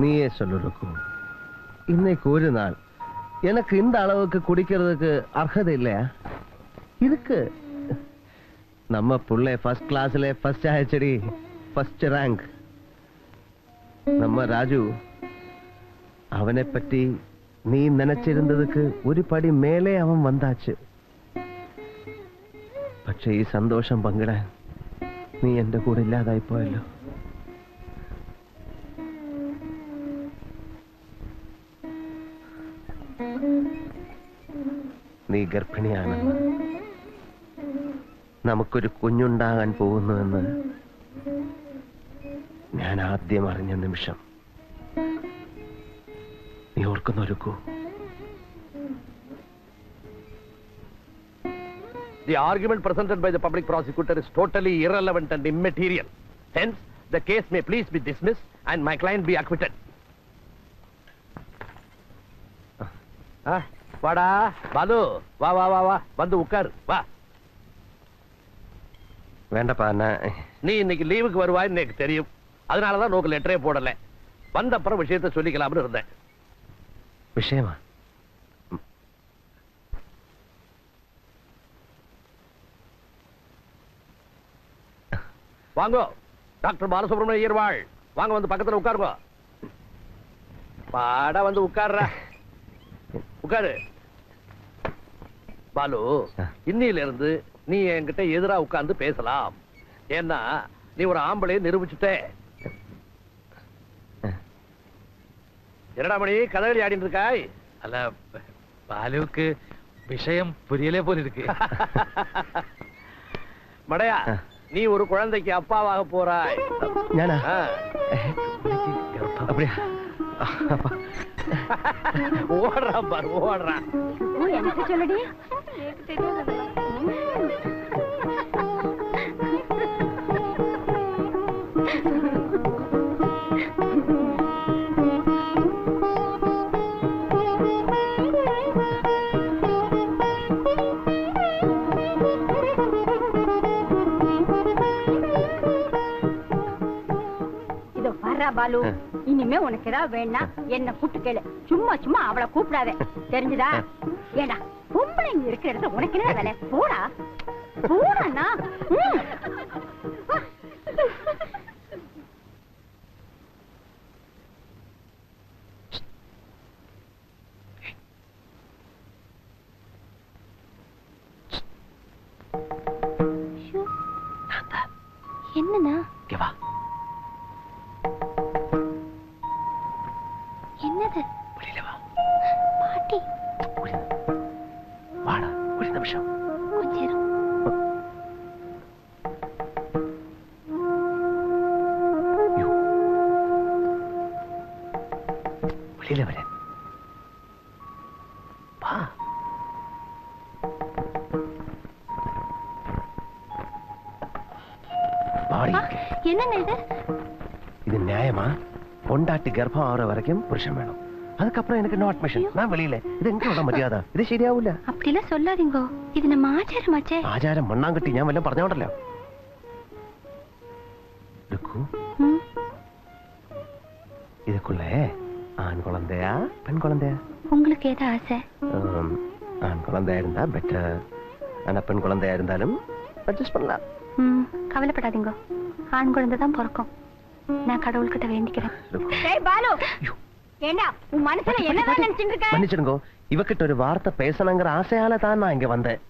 நீயே சொல்லு ருக்கு. இன்னைக்கு ஒரு நாள் எனக்கு இந்த அளவுக்கு குடிக்கிறதுக்கு அர்ஹதை இல்லையா? இதுக்கு நம்ம புள்ளை ஃபர்ஸ்ட் கிளாஸ்ல ஃபர்ஸ்ட் ஆயிடுச்சடி, ஃபர்ஸ்ட் ரேங்க். நம்ம ராஜு அவனை பற்றி நீ நினைச்சிருந்ததுக்கு ஒரு படி மேலே அவன் வந்தாச்சு. പക്ഷേ ഈ സന്തോഷം പങ്കിടാൻ നീ എന്റെ കൂടെ ഇല്ലാതായി പോയല്ലോ. നീ ഗർഭിണിയാണെന്ന്, നമുക്കൊരു കുഞ്ഞുണ്ടാകാൻ പോകുന്നുവെന്ന് ഞാൻ ആദ്യം അറിഞ്ഞ നിമിഷം നീ ഓർക്കുന്നൊരുക്കൂ. The argument presented by the public prosecutor is totally irrelevant and immaterial. Hence, the case may please be dismissed and my client be acquitted. வாடா பாலு, வா வா வா வா, வந்து உட்காரு வா. வேண்டப்பா, நீ இன்னைக்கு லீவுக்கு வருவாய்ன்னு எனக்கு தெரியும். அதனாலதான் நோக்கு லெட்டரே போடல. வந்த அப்புறம் விஷயத்தை சொல்லிக்கலாம்னு இருந்தேன். விஷயமா? வாங்கோ, டாக்டர் பாலசுப்ரமணியர் வாழ். வாங்க, வந்து பக்கத்துல உட்காருங்க. பாடா வந்து உட்கார்ற, உட்காரு. பாலு, இன்னில இருந்து நீ என்கிட்ட எதிரா உட்கார்ந்து பேசலாம். ஏன்னா நீ ஒரு ஆம்பளை நிரூபிச்சுட்டே. என்னடா மணி கதகளி ஆடிட்டு இருக்காய்? அல்ல, பாலுவுக்கு விஷயம் புரியலே போல இருக்கு. மடையா, நீ ஒரு குழந்தைக்கு அப்பாவாக போறாய். ஞானா? அப்படியா? ஓடுறான் பாரு, ஓடுறான். எனக்கு சொல்லடி. பாலு, இனிமே உனக்கு ஏதாவது வேணா என்ன கூட்டு கேளு. சும்மா சும்மா அவளை கூப்பிடாத, தெரிஞ்சுதா? ஏடா, பொம்பளைங்க இருக்கிற இடத்துல உனக்கு என்ன வேலை? போடா போடா. என்னன்னா என்னது? பாட்டி வாடா, ஒரு நிமிஷம் கொஞ்சம். வெளியில வர. வா. என்னங்க இது? இது நியாயமா? பொண்டாட்டி கர்ப்பம் ஆகிற வரைக்கும் புருஷன் வேணும், அதுக்கப்புறம் எனக்கு நோ அட்மிஷன், நான் வெளியில. இது எங்களோட மரியாதை, இது ശരിയാവൂല. அப்படிலாம் சொல்லாதீங்க, இது நம்ம ஆச்சாரமாச்சே. ആചാരം മണ്ണാങ്കട്ടി ഞാൻ വല്ലതും പറഞ്ഞോണ്ടല്ലോ. இதுக்குள்ள ஆண் குழந்தையா பெண் குழந்தையா? உங்களுக்கு ஏதா ஆசை? ஆண் குழந்தையா இருந்தா பெட்டர், ஆனா பெண் குழந்தையா இருந்தாலும் அட்ஜஸ்ட் பண்ணலாம். கவலைப்படாதீங்க, ஆண் குழந்தை தான் பிறக்கும். நான் கடவுள்கிட்ட வேண்டிக்கிறேன். பாலு, ஏண்டா உன் மனசுல என்னதான் நினைச்சிட்டு இருக்க? மன்னிச்சிடுங்க, இவகிட்ட ஒரு வார்த்தை பேசணுங்கிற ஆசையால தான் நான் இங்க வந்தேன்.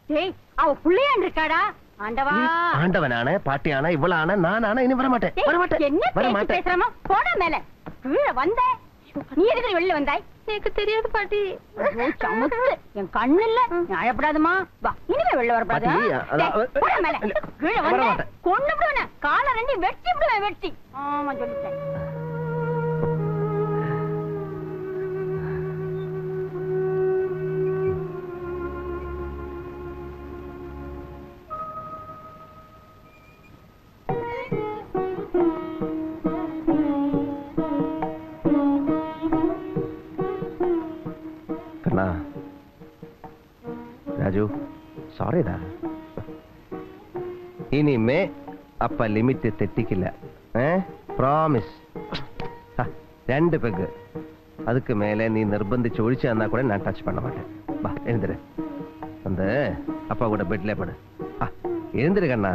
டேய், அவ புள்ளையான் இருக்காடா. ஆண்டவா, ஆண்டவனான பாட்டியான இவளான நானான இனி வரமாட்டேன். என்ன பேச்சு பேசுறமா? போடா மேல. கீழே வந்த நீ எதுக்கு வெளில வந்தாய்? எனக்கு தெரியாது பாட்டி. என் கண்ணு இல்ல, அழப்படாதுமா. வா, இனிமே வெளில வரப்படாது. போடா மேல. கீழே வந்த கொண்டு விடுவேன, காலை ரெண்டு வெட்டி விடுவேன், வெட்டி. ஆமா சொல்லிட்டேன். ராஜு, சாரிடா. இனிமே அப்ப லிமிட் தெட்டிக்கல, ப்ராமிஸ். 2 பெக்கு. அதுக்கு மேலே நீ நிர்பந்திச்சு ஒழிச்சு தந்தா கூட நான் டச் பண்ண மாட்டேன். வா எழுந்துரு. அந்த அப்பா கூட பெட்ல படு. எழுந்துரு கண்ணா.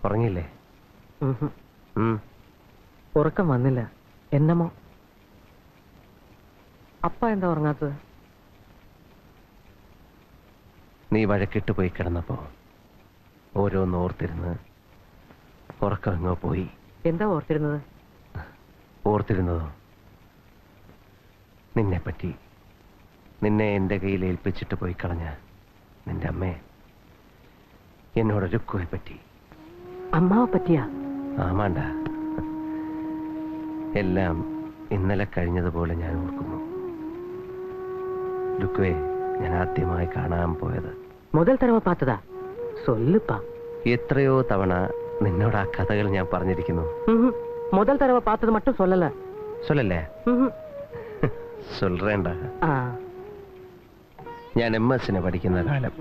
ഉറങ്ങിയില്ലേ? ഉറക്കം വന്നില്ല. എന്നമോ അപ്പ എന്താ ഉറങ്ങാത്തത്? നീ വഴക്കിട്ട് പോയി കിടന്നപ്പോ ഓരോന്നോർത്തിരുന്ന് ഉറക്കം എങ്ങോ പോയി. എന്താ ഓർത്തിരുന്നത്? ഓർത്തിരുന്നതോ നിന്നെപ്പറ്റി, നിന്നെ എന്റെ കയ്യിൽ ഏൽപ്പിച്ചിട്ട് പോയി കളഞ്ഞ നിന്റെ അമ്മയെ, എന്നോട് രുക്കുവെ പറ്റി. അമ്മാവെ പറ്റിയാ? ആമാണ്ട, എല്ലാം ഇന്നലെ കഴിഞ്ഞതുപോലെ ഞാൻ ഓർക്കുന്നു. രുക്കുവെ ഞാൻ ആദ്യമായി കാണാൻ പോയത്. മുതൽ തരവ പാത്തതാ? സൊല്ലുപ്പാ. എത്രയോ തവണ നിന്നോട് ആ കഥകൾ ഞാൻ പറഞ്ഞിരിക്കുന്നു. മുതൽ തരവ പാത്തത് മറ്റും സൊല്ലല. സൊല്ലല്ലേ? സൊല്ലേണ്ട. ഞാൻ MS പഠിക്കുന്ന കാലം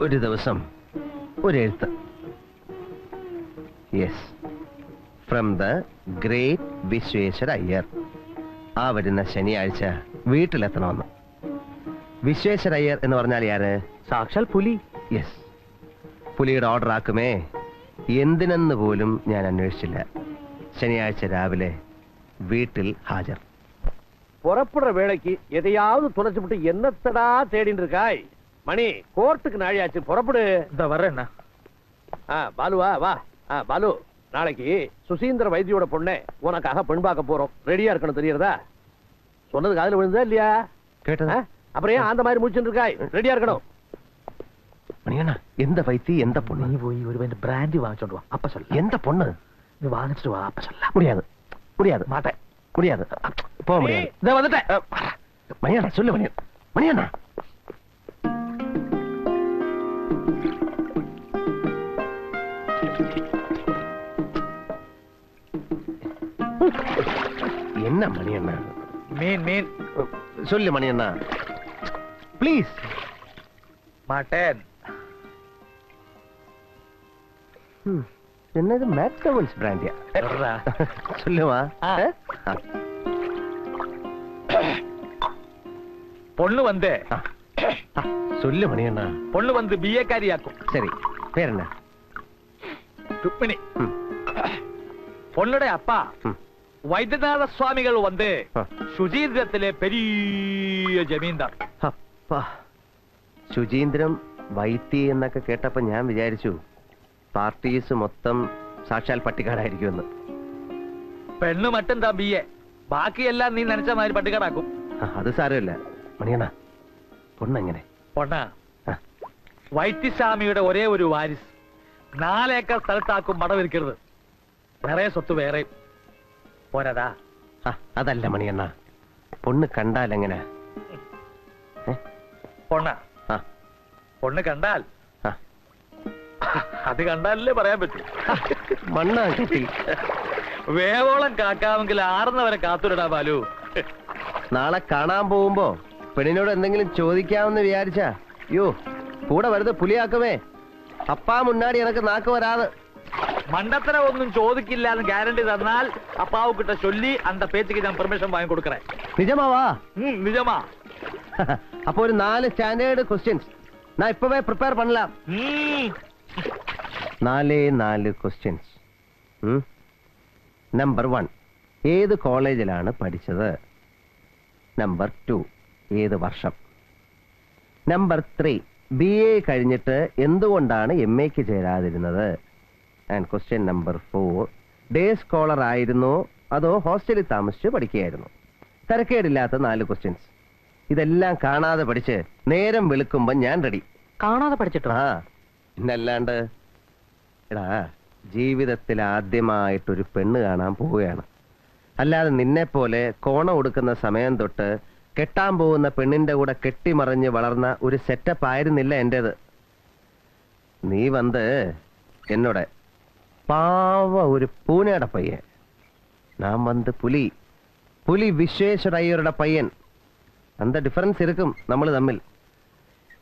ഒരു ദിവസം ഒരു എഴുത്ത്. Yes, from the great Vishweshwara Iyer. ആ വരുന്ന ശനിയാഴ്ച വീട്ടിലെത്തണമെന്ന്. വിശ്വേശ്വര അയ്യർ എന്ന് പറഞ്ഞാൽ ആര്? സാക്ഷാൽ പുലി. യെസ്, പുലിയുടെ ഓർഡർ ആക്കുമേ. എന്തിനെന്ന് പോലും ഞാൻ അന്വേഷിച്ചില്ല. ശനിയാഴ്ച രാവിലെ വീട്ടിൽ ഹാജർ. புறப்படுற வேலைக்கு எதையாவது துளைச்சு விட்டு என்னத்தடா தேடின்னு இருக்காய்? மணி, கோர்ட்டுக்கு நாழியாச்சு, புறப்படு. இந்த வர்றேண்ணா. பாலுவா வா. பாலு, நாளைக்கு சுசீந்திர வைத்தியோட பொண்ணை உனக்காக பெண் பார்க்க போறோம். ரெடியா இருக்கணும், தெரியறதா? சொன்னது காதுல விழுந்தா இல்லையா? கேட்டதா? அப்புறம் ஏன் அந்த மாதிரி முடிச்சுட்டு இருக்காய்? ரெடியா இருக்கணும். மணியண்ணா, எந்த வைத்தி எந்த பொண்ணு? நீ போய் ஒரு வேண்டு பிராண்டி வாங்கிச்சோண்டு வா, அப்ப சொல்ல. எந்த பொண்ணு? நீ வாங்கிச்சிட்டு வா, அப்ப சொல்ல. முடியாது, முடியாது, மாட்டேன், முடியாது, போக முடியாது. இதை வந்துட்டேன். மணியண்ணா சொல்லு. மணியண்ணா என்ன மணியண்ணா? மீன் மீன் சொல்லு மணியண்ணா ப்ளீஸ். மாட்டேன். என்னது மேக்டவல்ஸ் பிராண்டியா? சொல்றா. சொல்லுவா. பொண்ணு வந்து சொல்லு மணியண்ணா. பொண்ணு வந்து BA காரியாக்கும். சரி, பேர் என்ன? ருக்மிணி. பொண்ணுடைய அப்பா வைத்தியநாத சுவாமிகள் வந்து சுஜீந்திரத்திலே பெரிய ജമീന്ദാർ. അപ്പാ, ശുചീന്ദ്രം വൈത്തി എന്നൊക്കെ കേട്ടപ്പോ ഞാൻ വിചാരിച്ചു പാർട്ടീസ് മൊത്തം സാക്ഷാൽ പട്ടിക്കാടായിരിക്കുമെന്ന്. പെണ്ണ് മറ്റും താ BA, ബാക്കിയെല്ലാം നീ നനച്ച മാതിരി പട്ടിക്കാടാക്കും. അത് സാരമില്ല മണിയണ്ണ. പൊണ്ണെങ്ങനെ? പൊണ്ണ വൈദ്യസ്വാമിയുടെ ഒരേ ഒരു വാരിസ്. 4 ഏക്കർ സ്ഥലത്താക്കും മടവിരിക്കരുത്. നിറയെ സ്വത്ത് വേറെ പോരാതാ. അതല്ല മണിയണ്ണ, പൊണ്ണ് കണ്ടാൽ എങ്ങനെ? പൊണ്ണ പൊണ്ണ് കണ്ടാൽ അത് കണ്ടാലല്ലേ പറയാൻ പറ്റൂ. മണ്ണാ കിട്ടി. വേവോളം കാക്കാമെങ്കിൽ ആറുന്നവരെ കാത്തുവിടാ ബാലു. നാളെ കാണാൻ പോകുമ്പോ പെണ്ണിനോട് എന്തെങ്കിലും ചോദിക്കാമെന്ന് വിചാരിച്ചാ യോ കൂടെ വരുത് പുലിയാക്കുമേ. അപ്പാ മുന്നാടി എനക്ക് നാക്ക് വരാതെ. മണ്ടത്തരം ഒന്നും ചോദിക്കില്ല എന്ന് ഗ്യാരണ്ടി തന്നാൽ അപ്പാവുക്കിட்ட ചൊല്ലി അന്ത പേച്ചയ്ക്ക് ഞാൻ പെർമിഷൻ വാങ്ങി കൊടുക്കറേ. നിജമാവാ? നിജമാ. അപ്പൊ ഒരു 4 സ്റ്റാൻഡേർഡ് ക്വസ്റ്റ്യൻസ് ഞാൻ ഇപ്പവേ പ്രിപ്പയർ பண்ணலாம். 4 ക്വസ്റ്റ്യൻസ്. നമ്പർ 1, ഏത് കോളേജിലാണ് പഠിച്ചത്? നമ്പർ 2, ഏത് വർഷം? നമ്പർ 3, BA കഴിഞ്ഞിട്ട് എന്തുകൊണ്ടാണ് MAക്ക് ചേരാതിരുന്നത്? And question number 4, day scholar ആയിരുന്നോ അതോ ഹോസ്റ്റലിൽ താമസിച്ച് പഠിക്കുകയായിരുന്നു? തരക്കേടില്ലാത്ത 4 ക്വസ്റ്റ്യൻസ്. ഇതെല്ലാം കാണാതെ പഠിച്ച് നേരം വെളുക്കുമ്പോ ഞാൻ റെഡി. കാണാതെ പഠിച്ചിട്ടോ? പിന്നല്ലാണ്ട്. എടാ, ജീവിതത്തിൽ ആദ്യമായിട്ടൊരു പെണ്ണ് കാണാൻ പോവുകയാണ്. അല്ലാതെ നിന്നെ പോലെ കോണം കൊടുക്കുന്ന സമയം തൊട്ട് കെട്ടാൻ പോകുന്ന പെണ്ണിന്റെ കൂടെ കെട്ടിമറിഞ്ഞ് വളർന്ന ഒരു സെറ്റപ്പ് ആയിരുന്നില്ല എന്റേത്. നീ വന്ന് എന്നോട് பாவ ஒரு பூனையோட பையன். நான் வந்து புலி. புலி விஸ்வேஸ்வர ஐயரோட பையன். அந்த டிஃபரன்ஸ் இருக்கும் നമ്മൾ തമ്മിൽ.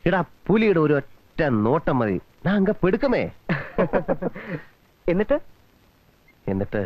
എടാ പുലിയുടെ ഒരു ഒറ്റ നോട്ടം മതി. ഞാൻ അങ്ങ് പെടുക്കമേ. എന്നിട്ട് എന്നിട്ട്